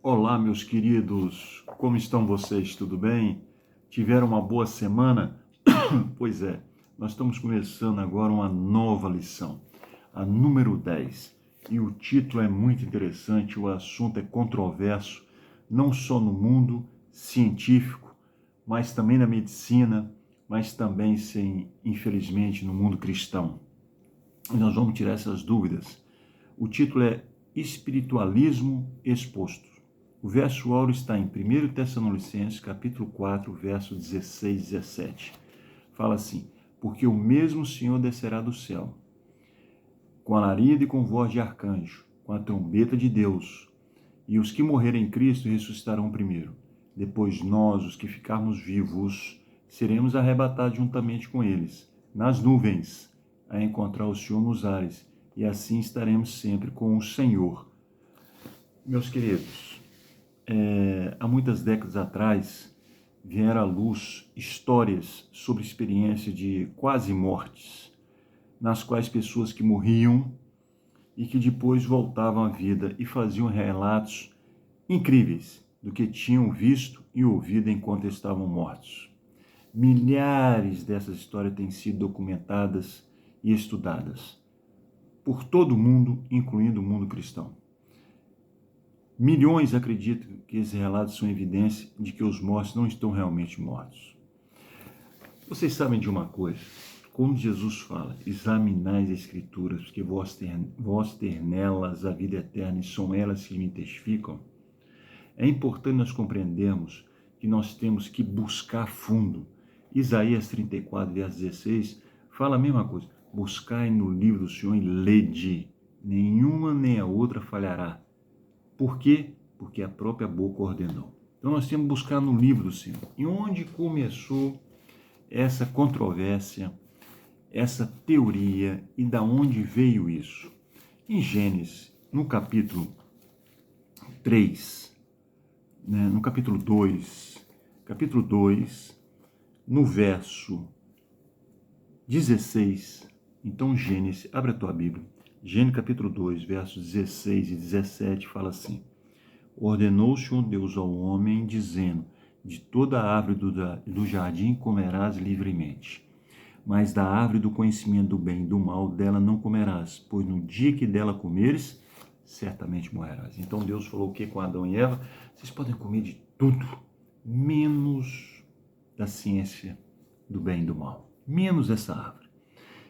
Olá, meus queridos, como estão vocês? Tudo bem? Tiveram uma boa semana? Pois é, nós estamos começando agora uma nova lição, a número 10. E o título é muito interessante, o assunto é controverso, não só no mundo científico, mas também na medicina, mas também, infelizmente, no mundo cristão. E nós vamos tirar essas dúvidas. O título é Espiritualismo Exposto. O verso áureo está em 1 Tessalonicenses, capítulo 4, verso 16 e 17. Fala assim: porque o mesmo Senhor descerá do céu, com alarido e com voz de arcanjo, com a trombeta de Deus, e os que morrerem em Cristo ressuscitarão primeiro. Depois nós, os que ficarmos vivos, seremos arrebatados juntamente com eles, nas nuvens, a encontrar o Senhor nos ares, e assim estaremos sempre com o Senhor. Meus queridos, há muitas décadas atrás, vieram à luz histórias sobre experiência de quase mortes, nas quais pessoas que morriam e que depois voltavam à vida e faziam relatos incríveis do que tinham visto e ouvido enquanto estavam mortos. Milhares dessas histórias têm sido documentadas e estudadas por todo o mundo, incluindo o mundo cristão. Milhões acreditam que esses relatos são evidência de que os mortos não estão realmente mortos. Vocês sabem de uma coisa? Quando Jesus fala, examinai as Escrituras, porque vós ter nelas a vida eterna e são elas que me testificam, é importante nós compreendermos que nós temos que buscar fundo. Isaías 34, verso 16, fala a mesma coisa. Buscai no livro do Senhor e lede, nenhuma nem a outra falhará. Por quê? Porque a própria boca ordenou. Então nós temos que buscar no livro do Senhor. E onde começou essa controvérsia, essa teoria e da onde veio isso? Em Gênesis, no capítulo 3, no capítulo 2, no verso 16, então Gênesis, abre a tua Bíblia, Gênesis capítulo 2, versos 16 e 17, fala assim: ordenou o Senhor Deus ao homem, dizendo, de toda a árvore do jardim comerás livremente, mas da árvore do conhecimento do bem e do mal, dela não comerás, pois no dia que dela comeres, certamente morrerás. Então Deus falou o que com Adão e Eva? Vocês podem comer de tudo, menos da ciência do bem e do mal, menos essa árvore.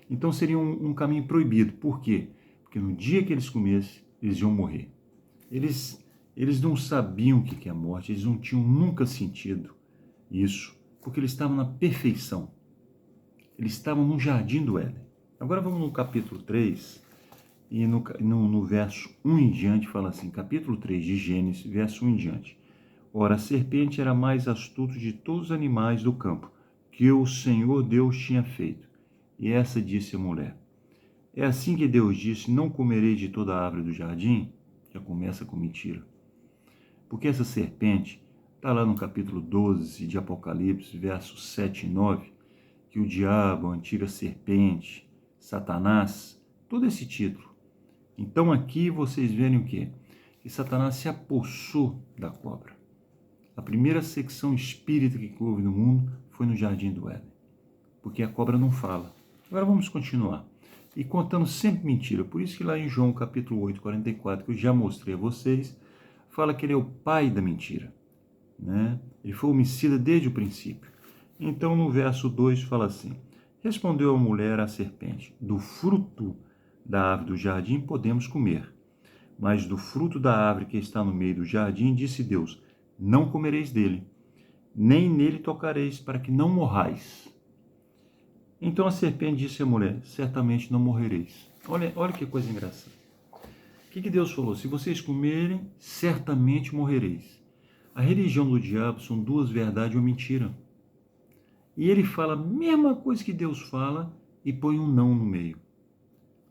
Então seria um caminho proibido. Por quê? Porque no dia que eles comessem, eles iam morrer. Eles não sabiam o que é a morte, eles não tinham nunca sentido isso, porque eles estavam na perfeição. Eles estavam no jardim do Éden. Agora vamos no capítulo 3, e no verso 1 em diante, fala assim, capítulo 3 de Gênesis, verso 1 em diante. Ora, a serpente era mais astuta de todos os animais do campo, que o Senhor Deus tinha feito. E essa disse a mulher: é assim que Deus disse, não comerei de toda a árvore do jardim? Já começa com mentira. Porque essa serpente, está lá no capítulo 12 de Apocalipse, versos 7 e 9, que o diabo, a antiga serpente, Satanás, todo esse título. Então aqui vocês verem o quê? Que Satanás se apossou da cobra. A primeira secção espírita que houve no mundo foi no jardim do Éden, porque a cobra não fala. Agora vamos continuar. E contando sempre mentira. Por isso que lá em João capítulo 8, 44, que eu já mostrei a vocês, fala que ele é o pai da mentira. Ele foi homicida desde o princípio. Então no verso 2 fala assim: respondeu a mulher à serpente: do fruto da árvore do jardim podemos comer, mas do fruto da árvore que está no meio do jardim, disse Deus, não comereis dele, nem nele tocareis, para que não morrais. Então a serpente disse à mulher: certamente não morrereis. Olha que coisa engraçada. O que Deus falou? Se vocês comerem, certamente morrereis. A religião do diabo são duas verdades e uma mentira. E ele fala a mesma coisa que Deus fala e põe um não no meio.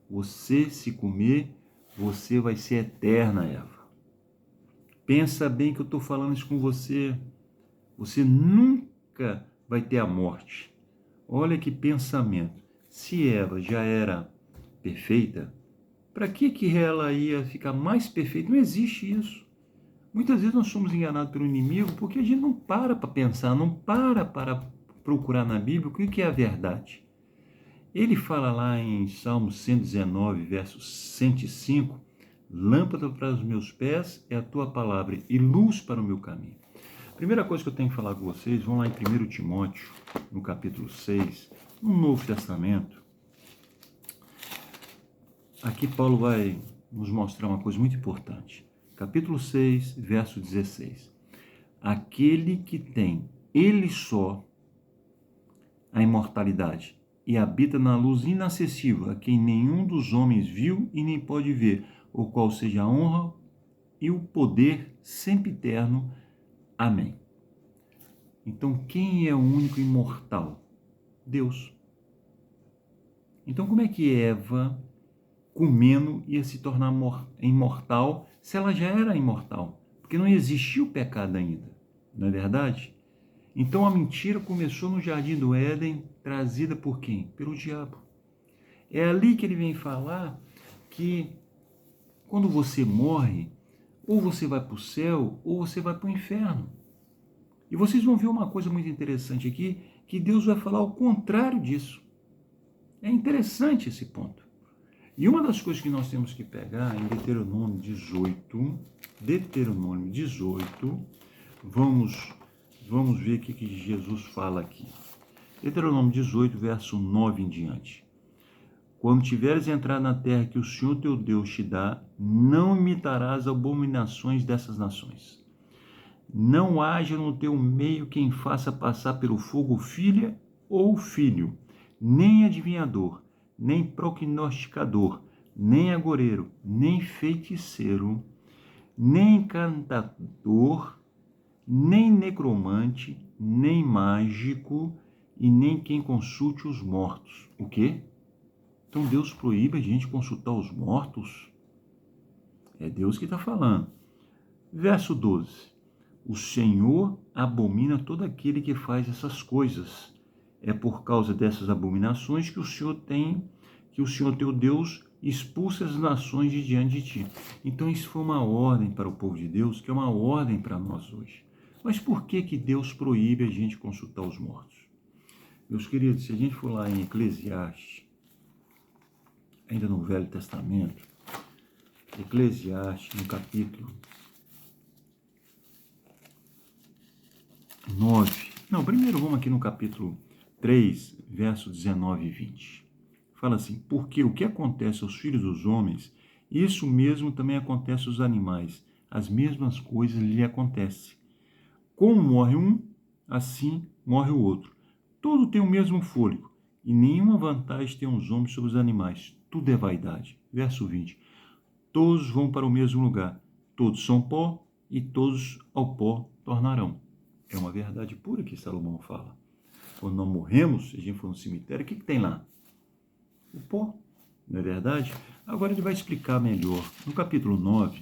Você, se comer, você vai ser eterna, Eva. Pensa bem que eu estou falando isso com você. Você nunca vai ter a morte. Olha que pensamento. Se Eva já era perfeita, para que ela ia ficar mais perfeita? Não existe isso. Muitas vezes nós somos enganados pelo inimigo porque a gente não para pensar, não para procurar na Bíblia o que é a verdade. Ele fala lá em Salmo 119, verso 105, lâmpada para os meus pés é a tua palavra e luz para o meu caminho. Primeira coisa que eu tenho que falar com vocês, vão lá em 1 Timóteo, no capítulo 6, no Novo Testamento. Aqui Paulo vai nos mostrar uma coisa muito importante. Capítulo 6, verso 16. Aquele que tem, ele só, a imortalidade, e habita na luz inacessível, a quem nenhum dos homens viu e nem pode ver, o qual seja a honra e o poder sempre eterno. Amém. Então, quem é o único imortal? Deus. Então, como é que Eva, comendo, ia se tornar imortal se ela já era imortal? Porque não existia o pecado ainda, não é verdade? Então, a mentira começou no Jardim do Éden, trazida por quem? Pelo diabo. É ali que ele vem falar que quando você morre, ou você vai para o céu, ou você vai para o inferno. E vocês vão ver uma coisa muito interessante aqui, que Deus vai falar o contrário disso. É interessante esse ponto. E uma das coisas que nós temos que pegar em Deuteronômio 18, vamos ver o que Jesus fala aqui. Deuteronômio 18, verso 9 em diante. Quando tiveres entrado na terra que o Senhor teu Deus te dá, não imitarás abominações dessas nações. Não haja no teu meio quem faça passar pelo fogo filha ou filho, nem adivinhador, nem prognosticador, nem agoreiro, nem feiticeiro, nem encantador, nem necromante, nem mágico, e nem quem consulte os mortos. O quê? Então Deus proíbe a gente consultar os mortos? É Deus que está falando. Verso 12. O Senhor abomina todo aquele que faz essas coisas. É por causa dessas abominações que o Senhor teu Deus expulsa as nações de diante de ti. Então isso foi uma ordem para o povo de Deus, que é uma ordem para nós hoje. Mas por que Deus proíbe a gente consultar os mortos? Meus queridos, se a gente for lá em Eclesiastes, ainda no Velho Testamento, Eclesiastes, no capítulo 9. Não, primeiro vamos aqui no capítulo 3, versos 19 e 20. Fala assim, porque o que acontece aos filhos dos homens, isso mesmo também acontece aos animais. As mesmas coisas lhe acontecem. Como morre um, assim morre o outro. Todo tem o mesmo fôlego, e nenhuma vantagem tem os homens sobre os animais. Tudo é vaidade. Verso 20. Todos vão para o mesmo lugar. Todos são pó, e todos ao pó tornarão. É uma verdade pura que Salomão fala. Quando nós morremos, se a gente for no cemitério, o que tem lá? O pó, não é verdade? Agora ele vai explicar melhor. No capítulo 9,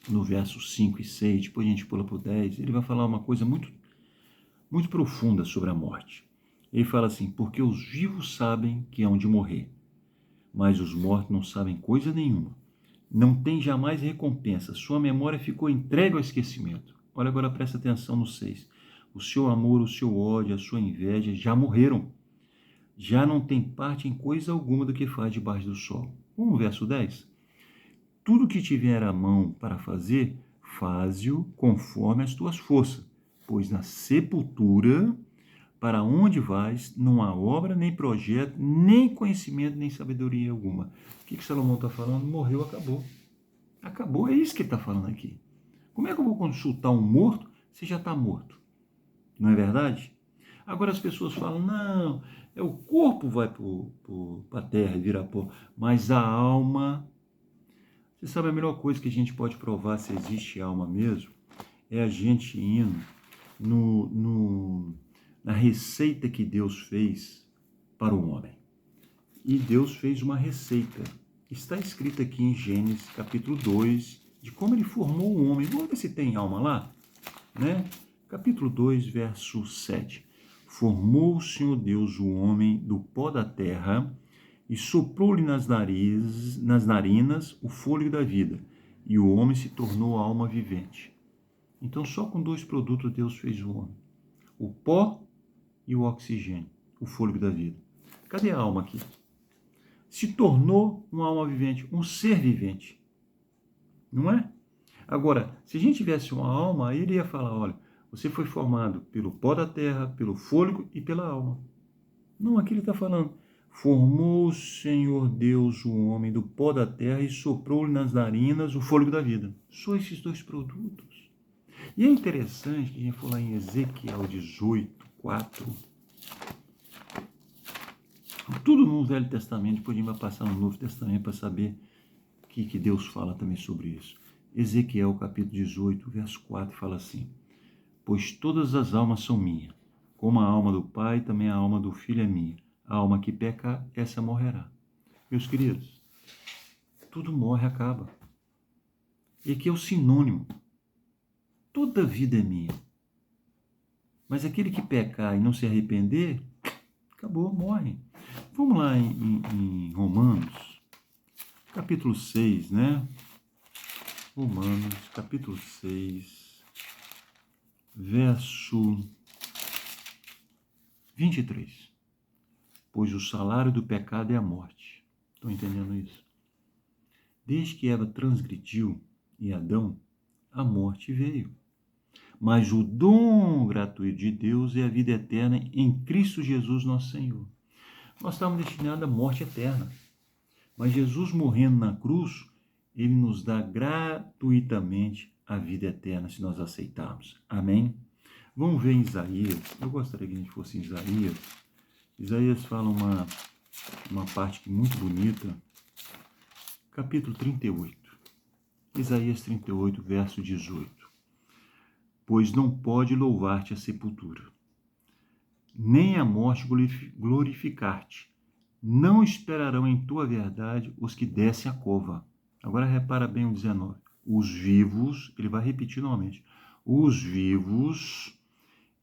no verso 5 e 6, depois a gente pula para o 10, ele vai falar uma coisa muito, muito profunda sobre a morte. Ele fala assim, porque os vivos sabem que hão de morrer, mas os mortos não sabem coisa nenhuma. Não tem jamais recompensa, sua memória ficou entregue ao esquecimento. Olha agora, presta atenção no 6. O seu amor, o seu ódio, a sua inveja já morreram. Já não tem parte em coisa alguma do que faz debaixo do sol. Vamos no verso 10. Tudo que tiver à mão para fazer, faze-o conforme as tuas forças, pois na sepultura, para onde vais, não há obra, nem projeto, nem conhecimento, nem sabedoria alguma. O que Salomão está falando? Morreu, acabou. Acabou, é isso que ele está falando aqui. Como é que eu vou consultar um morto se já está morto? Não é verdade? Agora as pessoas falam, não, o corpo vai para a terra e vira pó, mas a alma... Você sabe, a melhor coisa que a gente pode provar se existe alma mesmo é a gente indo na receita que Deus fez para o homem. E Deus fez uma receita. Está escrito aqui em Gênesis capítulo 2, de como ele formou o homem. Vamos ver se tem alma lá, né? Capítulo 2, verso 7. Formou o Senhor Deus o homem do pó da terra e soprou-lhe nas narinas o fôlego da vida, e o homem se tornou alma vivente. Então, só com dois produtos Deus fez o homem: o pó e o oxigênio, o fôlego da vida. Cadê a alma aqui? Se tornou uma alma vivente, um ser vivente. Não é? Agora, se a gente tivesse uma alma, aí ele ia falar: olha, você foi formado pelo pó da terra, pelo fôlego e pela alma. Não, aqui ele está falando: formou o Senhor Deus o homem do pó da terra e soprou-lhe nas narinas o fôlego da vida. Só esses dois produtos. E é interessante que a gente for lá em Ezequiel 18, 4. Tudo no Velho Testamento, depois a gente vai passar no Novo Testamento para saber o que Deus fala também sobre isso. Ezequiel capítulo 18, verso 4, fala assim: pois todas as almas são minhas, como a alma do Pai, também a alma do Filho é minha. A alma que pecar, essa morrerá. Meus queridos, tudo morre, acaba. E aqui é o sinônimo. Toda vida é minha. Mas aquele que pecar e não se arrepender, acabou, morre. Vamos lá em Romanos, capítulo 6, né? Romanos, capítulo 6, verso 23. Pois o salário do pecado é a morte. Estão entendendo isso? Desde que Eva transgrediu e Adão, a morte veio. Mas o dom gratuito de Deus é a vida eterna em Cristo Jesus, nosso Senhor. Nós estamos destinados à morte eterna. Mas Jesus morrendo na cruz, ele nos dá gratuitamente a vida eterna, se nós aceitarmos. Amém? Vamos ver em Isaías. Eu gostaria que a gente fosse em Isaías. Isaías fala uma parte muito bonita. Capítulo 38. Isaías 38, verso 18. Pois não pode louvar-te a sepultura, nem a morte glorificar-te. Não esperarão em tua verdade os que descem a cova. Agora repara bem o 19. Os vivos, ele vai repetir novamente. Os vivos,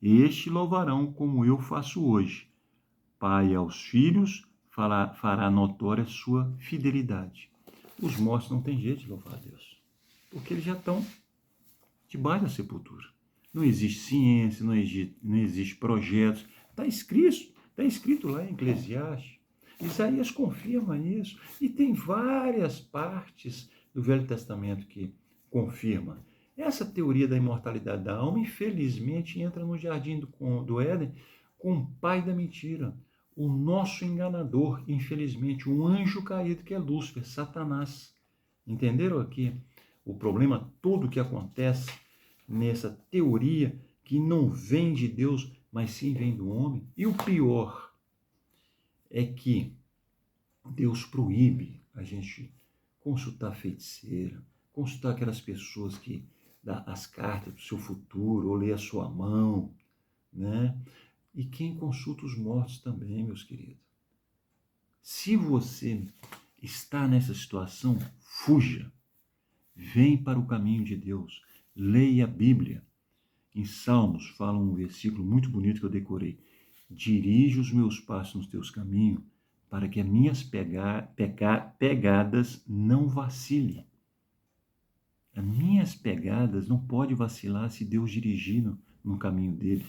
este louvarão como eu faço hoje. Pai aos filhos fará notória sua fidelidade. Os mortos não têm jeito de louvar a Deus, porque eles já estão debaixo da sepultura. Não existe ciência, não existe projetos. Está escrito lá em Eclesiastes. Isaías confirma isso. E tem várias partes do Velho Testamento que confirma. Essa teoria da imortalidade da alma, infelizmente, entra no jardim do Éden com o pai da mentira. O nosso enganador, infelizmente, um anjo caído que é Lúcifer, Satanás. Entenderam aqui o problema todo que acontece nessa teoria que não vem de Deus, mas sim vem do homem? E o pior é que Deus proíbe a gente consultar feiticeira, consultar aquelas pessoas que dão as cartas do seu futuro, ou lê a sua mão, né? E quem consulta os mortos também, meus queridos. Se você está nessa situação, fuja. Vem para o caminho de Deus. Leia a Bíblia. Em Salmos fala um versículo muito bonito que eu decorei. Dirige os meus passos nos teus caminhos, para que as minhas pegadas não vacilem. As minhas pegadas não podem vacilar se Deus dirigir no caminho dele.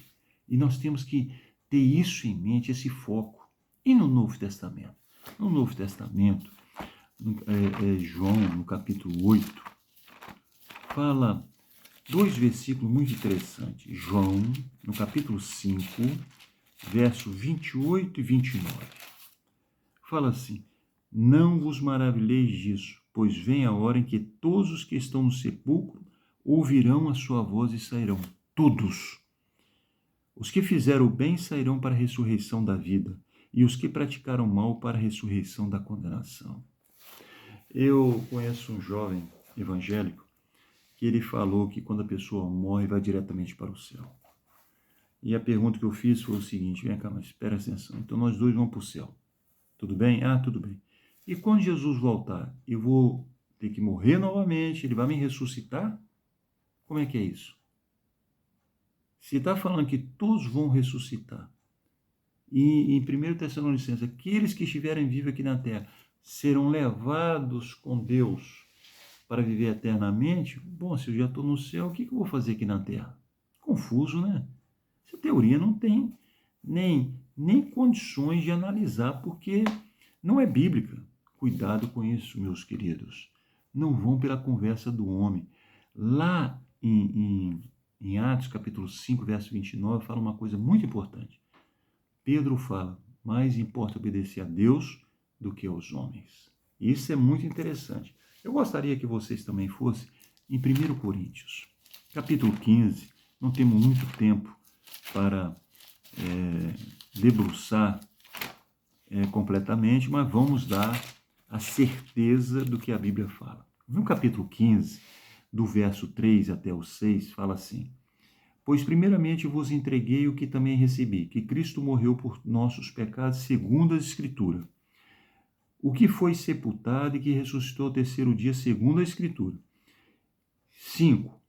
E nós temos que ter isso em mente, esse foco. E no Novo Testamento? No Novo Testamento, João, no capítulo 8, fala dois versículos muito interessantes. João, no capítulo 5, verso 28 e 29. Fala assim: não vos maravilheis disso, pois vem a hora em que todos os que estão no sepulcro ouvirão a sua voz e sairão. Todos. Os que fizeram o bem sairão para a ressurreição da vida, e os que praticaram o mal para a ressurreição da condenação. Eu conheço um jovem evangélico que ele falou que quando a pessoa morre, vai diretamente para o céu. E a pergunta que eu fiz foi o seguinte: vem cá, mas espera atenção. Então nós dois vamos para o céu. Tudo bem? Ah, tudo bem. E quando Jesus voltar, eu vou ter que morrer novamente? Ele vai me ressuscitar? Como é que é isso? Se está falando que todos vão ressuscitar, e em 1 Tessalonicenses, aqueles que estiverem vivos aqui na terra serão levados com Deus para viver eternamente, bom, se eu já estou no céu, o que eu vou fazer aqui na terra? Confuso, né? Essa teoria não tem nem condições de analisar, porque não é bíblica. Cuidado com isso, meus queridos. Não vão pela conversa do homem. Lá em Atos, capítulo 5, verso 29, fala uma coisa muito importante. Pedro fala, mais importa obedecer a Deus do que aos homens. Isso é muito interessante. Eu gostaria que vocês também fossem em 1 Coríntios, capítulo 15. Não temos muito tempo para debruçar completamente, mas vamos dar a certeza do que a Bíblia fala. No capítulo 15, do verso 3 até o 6, fala assim: Pois primeiramente vos entreguei o que também recebi, que Cristo morreu por nossos pecados segundo as Escrituras, o que foi sepultado e que ressuscitou ao terceiro dia segundo a Escritura. 5.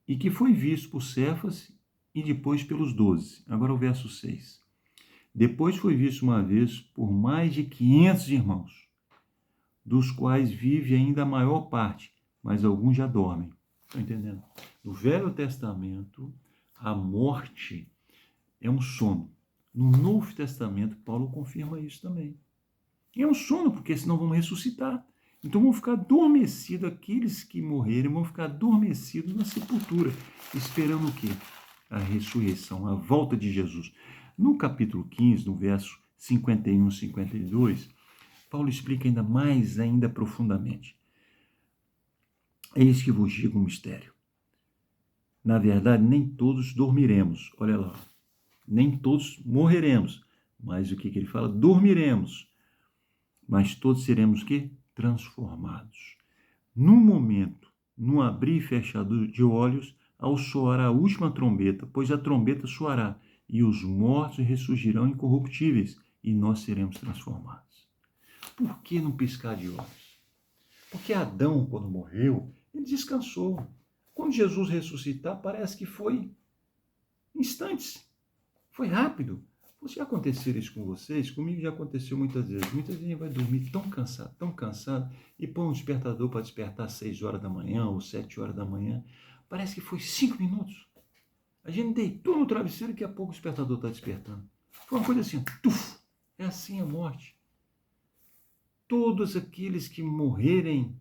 E que foi visto por Cefas e depois pelos 12. Agora o verso 6. Depois foi visto uma vez por mais de 500 irmãos, dos quais vive ainda a maior parte, mas alguns já dormem. Estão entendendo? No Velho Testamento, a morte é um sono. No Novo Testamento, Paulo confirma isso também. É um sono, porque senão vão ressuscitar. Então vão ficar adormecidos, aqueles que morrerem vão ficar adormecidos na sepultura, esperando o quê? A ressurreição, a volta de Jesus. No capítulo 15, no verso 51 e 52, Paulo explica ainda profundamente. Eis que vos digo um mistério. Na verdade, nem todos dormiremos. Olha lá, nem todos morreremos. Mas o que ele fala? Dormiremos. Mas todos seremos o quê? Transformados. No momento, no abrir e fechar de olhos, ao soar a última trombeta, pois a trombeta soará, e os mortos ressurgirão incorruptíveis, e nós seremos transformados. Por que não piscar de olhos? Porque Adão, quando morreu, ele descansou. Quando Jesus ressuscitar, parece que foi instantes. Foi rápido. Já aconteceu isso com vocês? Comigo já aconteceu muitas vezes. Muitas vezes a gente vai dormir tão cansado, e põe um despertador para despertar às 6 horas da manhã ou 7 horas da manhã. Parece que foi 5 minutos. A gente deitou no travesseiro e daqui a pouco o despertador está despertando. Foi uma coisa assim, tuf! É assim a morte. Todos aqueles que morrerem,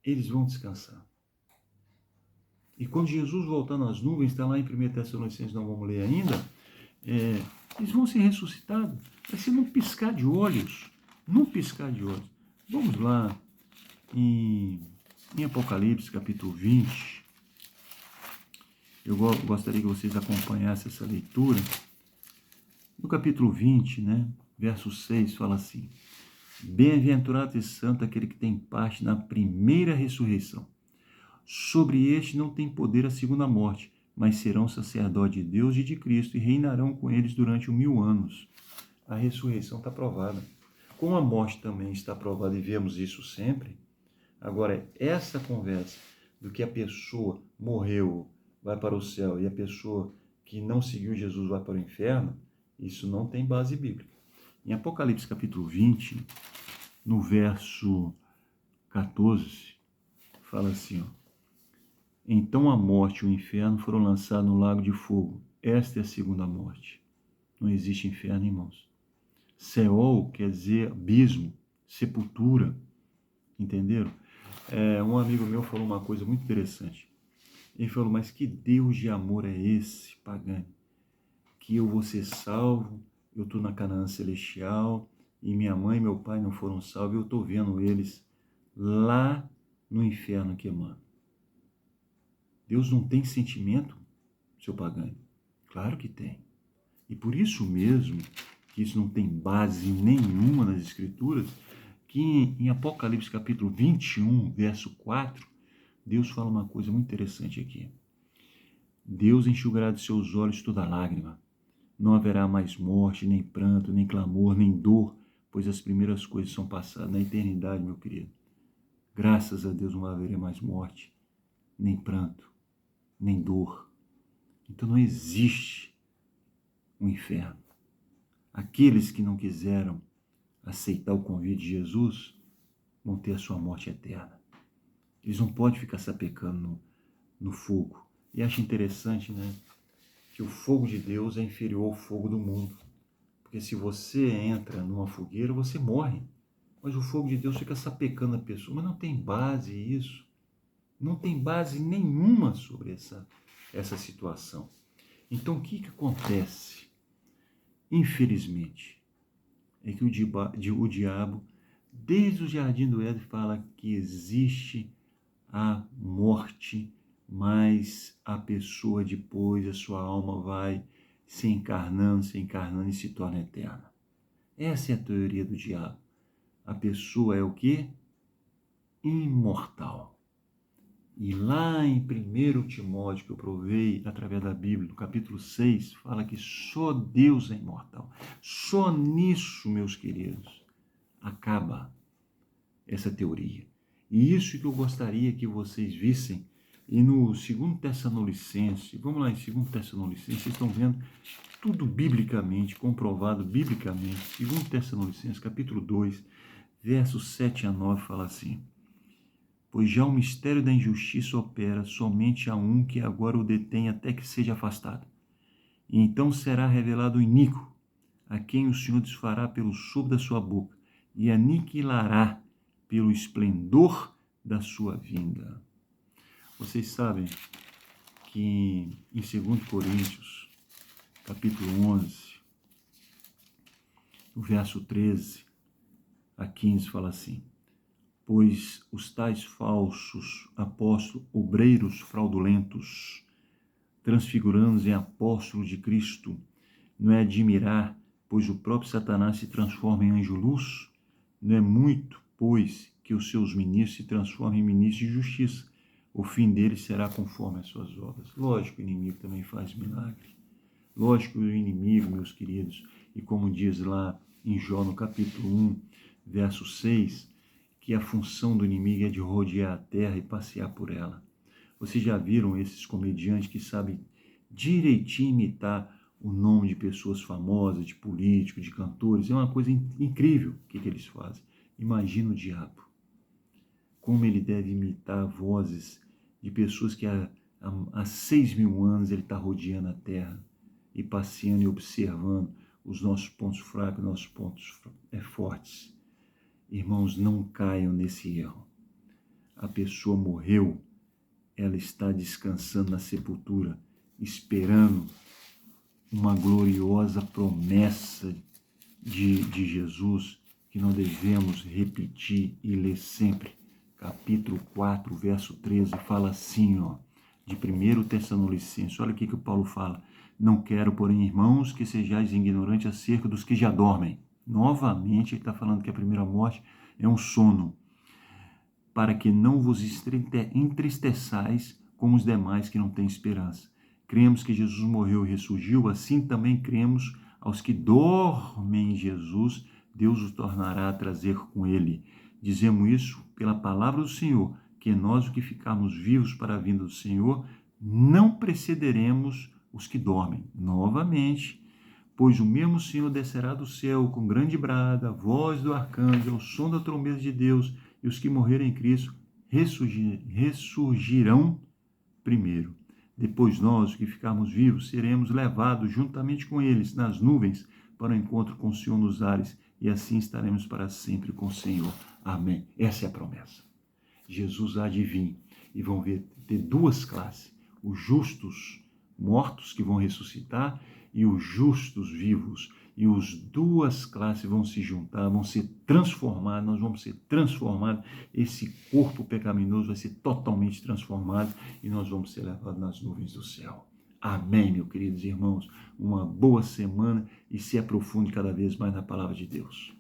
eles vão descansar. E quando Jesus voltar nas nuvens, está lá em 1 Tessalonicenses, não vamos ler ainda, eles vão ser ressuscitados. Vai ser num piscar de olhos. Num piscar de olhos. Vamos lá em Apocalipse, capítulo 20. Eu gostaria que vocês acompanhassem essa leitura. No capítulo 20, verso 6, fala assim: Bem-aventurado e santo aquele que tem parte na primeira ressurreição. Sobre este não tem poder a segunda morte, mas serão sacerdotes de Deus e de Cristo e reinarão com eles durante 1000 anos. A ressurreição está provada. Como a morte também está provada e vemos isso sempre, agora essa conversa do que a pessoa morreu, vai para o céu, e a pessoa que não seguiu Jesus vai para o inferno, isso não tem base bíblica. Em Apocalipse capítulo 20, no verso 14, fala assim, Então a morte e o inferno foram lançados no lago de fogo. Esta é a segunda morte. Não existe inferno, irmãos. Seol quer dizer abismo, sepultura. Entenderam? Um amigo meu falou uma coisa muito interessante. Ele falou, mas que Deus de amor é esse, Pagani? Que eu vou ser salvo, eu estou na Canaã celestial, e minha mãe e meu pai não foram salvos, eu estou vendo eles lá no inferno queimando. Deus não tem sentimento, seu Pagani? Claro que tem. E por isso mesmo, que isso não tem base nenhuma nas Escrituras, que em Apocalipse capítulo 21, verso 4, Deus fala uma coisa muito interessante aqui. Deus enxugará de seus olhos toda lágrima. Não haverá mais morte, nem pranto, nem clamor, nem dor, pois as primeiras coisas são passadas. Na eternidade, meu querido, graças a Deus não haverá mais morte, nem pranto, nem dor. Então não existe um inferno. Aqueles que não quiseram aceitar o convite de Jesus vão ter a sua morte eterna. Eles não podem ficar sapecando no fogo. E acho interessante, né, que o fogo de Deus é inferior ao fogo do mundo. Porque se você entra numa fogueira, você morre. Mas o fogo de Deus fica sapecando a pessoa. Mas não tem base isso. Não tem base nenhuma sobre essa situação. Então, o que acontece? Infelizmente, é que o diabo, desde o jardim do Éden, fala que existe a morte, mas a pessoa depois, a sua alma vai se encarnando e se torna eterna. Essa é a teoria do diabo. A pessoa é o quê? Imortal. E lá em 1 Timóteo, que eu provei através da Bíblia, no capítulo 6, fala que só Deus é imortal. Só nisso, meus queridos, acaba essa teoria. E isso que eu gostaria que vocês vissem. E no 2 Tessalonicenses, vamos lá em 2 Tessalonicenses, vocês estão vendo tudo biblicamente, comprovado biblicamente. 2 Tessalonicenses, capítulo 2, versos 7 a 9, fala assim: pois já o mistério da injustiça opera somente a um que agora o detém até que seja afastado. E então será revelado o iníquo, a quem o Senhor desfará pelo sopro da sua boca, e aniquilará pelo esplendor da sua vinda. Vocês sabem que em 2 Coríntios, capítulo 11, o verso 13 a 15, fala assim: pois os tais falsos apóstolos, obreiros fraudulentos, transfigurando-se em apóstolos de Cristo, não é admirar, pois o próprio Satanás se transforma em anjo-luz? Não é muito, pois, que os seus ministros se transformem em ministros de justiça. O fim deles será conforme as suas obras. Lógico que o inimigo também faz milagre. Lógico que o inimigo, meus queridos, e como diz lá em Jó, no capítulo 1, verso 6, que a função do inimigo é de rodear a terra e passear por ela. Vocês já viram esses comediantes que sabem direitinho imitar o nome de pessoas famosas, de políticos, de cantores? É uma coisa incrível o que eles fazem. Imagina o diabo. Como ele deve imitar vozes de pessoas que há 6.000 anos ele está rodeando a terra e passeando e observando os nossos pontos fracos, nossos pontos fortes. Irmãos, não caiam nesse erro. A pessoa morreu, ela está descansando na sepultura, esperando uma gloriosa promessa de Jesus, que nós devemos repetir e ler sempre. Capítulo 4, verso 13, fala assim, de 1 Tessalonicenses. Olha o que o Paulo fala: não quero, porém, irmãos, que sejais ignorantes acerca dos que já dormem. Novamente, ele está falando que a primeira morte é um sono, para que não vos entristeçais como os demais que não têm esperança. Cremos que Jesus morreu e ressurgiu, assim também cremos aos que dormem em Jesus, Deus os tornará a trazer com ele. Dizemos isso pela palavra do Senhor, que nós, os que ficarmos vivos para a vinda do Senhor, não precederemos os que dormem. Novamente, pois o mesmo Senhor descerá do céu com grande brada, voz do arcanjo, ao som da trombeta de Deus, e os que morrerem em Cristo ressurgirão primeiro. Depois nós, os que ficarmos vivos, seremos levados juntamente com eles nas nuvens para o encontro com o Senhor nos ares, e assim estaremos para sempre com o Senhor. Amém. Essa é a promessa. Jesus há de vir, e vão ter duas classes: os justos mortos, que vão ressuscitar, e os justos vivos. E as duas classes vão se juntar, vão ser transformadas, nós vamos ser transformados, esse corpo pecaminoso vai ser totalmente transformado e nós vamos ser levados nas nuvens do céu. Amém, meus queridos irmãos. Uma boa semana e se aprofunde cada vez mais na palavra de Deus.